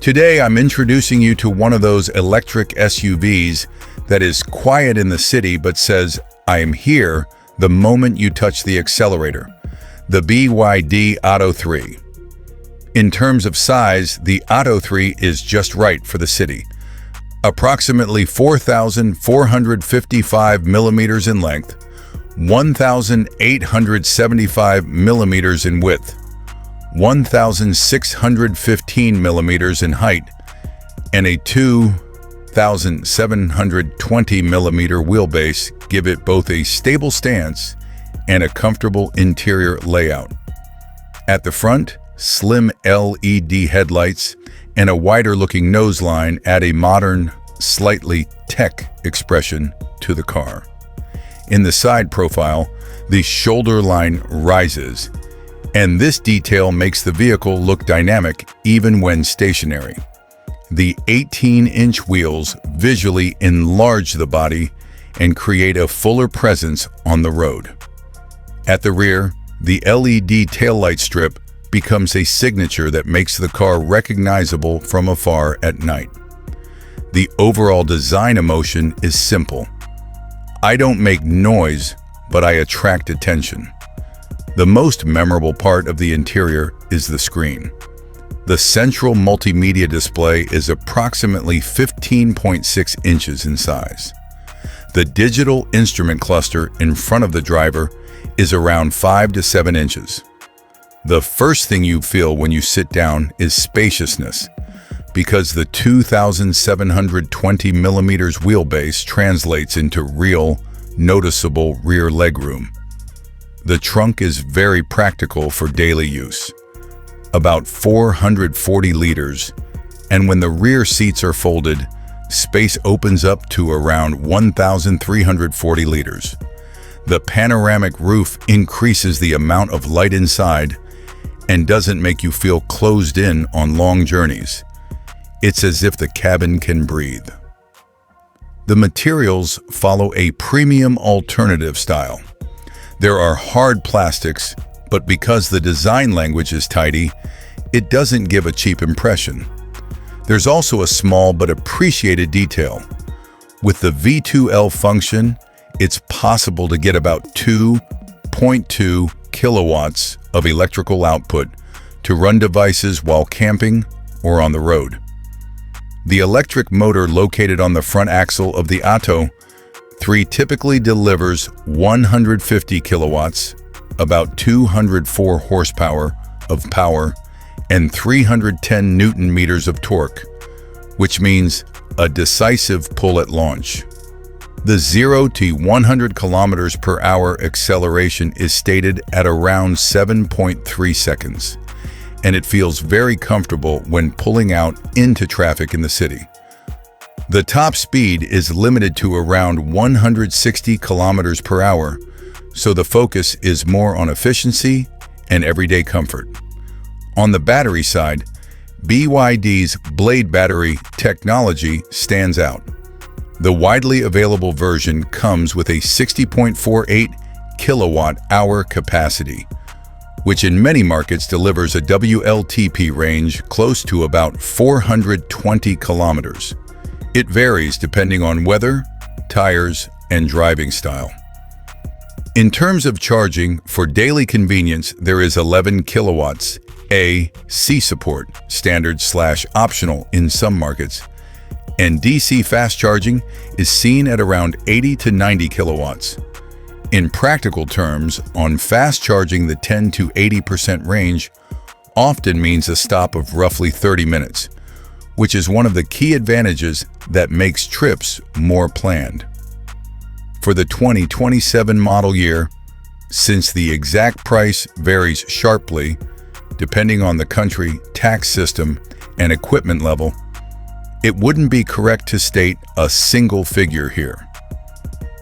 Today, I'm introducing you to one of those electric SUVs that is quiet in the city but says, "I am here," the moment you touch the accelerator. The BYD Atto 3. In terms of size, the Atto 3 is just right for the city. Approximately 4,455 millimeters in length, 1,875 millimeters in width, 1,615 millimeters in height, and a 2,720 millimeter wheelbase give it both a stable stance and a comfortable interior layout. At the front, slim LED headlights and a wider-looking noseline add a modern, slightly tech expression to the car. In the side profile, the shoulder line rises, and this detail makes the vehicle look dynamic even when stationary. The 18-inch wheels visually enlarge the body and create a fuller presence on the road. At the rear, the LED taillight strip becomes a signature that makes the car recognizable from afar at night. The overall design emotion is simple. I don't make noise, but I attract attention. The most memorable part of the interior is the screen. The central multimedia display is approximately 15.6 inches in size. The digital instrument cluster in front of the driver is around 5 to 7 inches. The first thing you feel when you sit down is spaciousness, because the 2,720 millimeters wheelbase translates into real, noticeable rear legroom. The trunk is very practical for daily use, about 440 liters, and when the rear seats are folded, space opens up to around 1,340 liters. The panoramic roof increases the amount of light inside and doesn't make you feel closed in on long journeys. It's as if the cabin can breathe. The materials follow a premium alternative style. There are hard plastics, but because the design language is tidy, it doesn't give a cheap impression. There's also a small but appreciated detail. With the V2L function, it's possible to get about 2.2 kilowatts of electrical output to run devices while camping or on the road. The electric motor located on the front axle of the Atto 3 typically delivers 150 kilowatts, about 204 horsepower of power, and 310 newton meters of torque, which means a decisive pull at launch. The 0 to 100 kilometers per hour acceleration is stated at around 7.3 seconds, and it feels very comfortable when pulling out into traffic in the city. The top speed is limited to around 160 kilometers per hour, so the focus is more on efficiency and everyday comfort. On the battery side, BYD's Blade battery technology stands out. The widely available version comes with a 60.48 kilowatt-hour capacity, which in many markets delivers a WLTP range close to about 420 kilometers. It varies depending on weather, tires, and driving style. In terms of charging, for daily convenience, there is 11 kilowatts AC support, standard/optional in some markets, and DC fast charging is seen at around 80 to 90 kilowatts. In practical terms, on fast charging, the 10 to 80% range often means a stop of roughly 30 minutes, which is one of the key advantages that makes trips more planned. For the 2027 model year, since the exact price varies sharply depending on the country, tax system, and equipment level, it wouldn't be correct to state a single figure here.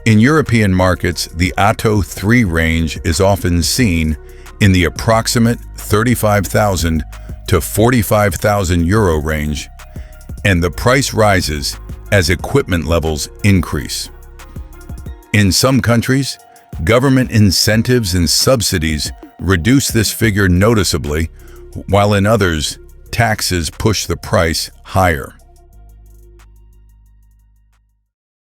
In European markets, the Atto 3 range is often seen in the approximate 35,000 to 45,000 euro range, and the price rises as equipment levels increase. In some countries, government incentives and subsidies reduce this figure noticeably, while in others, taxes push the price higher.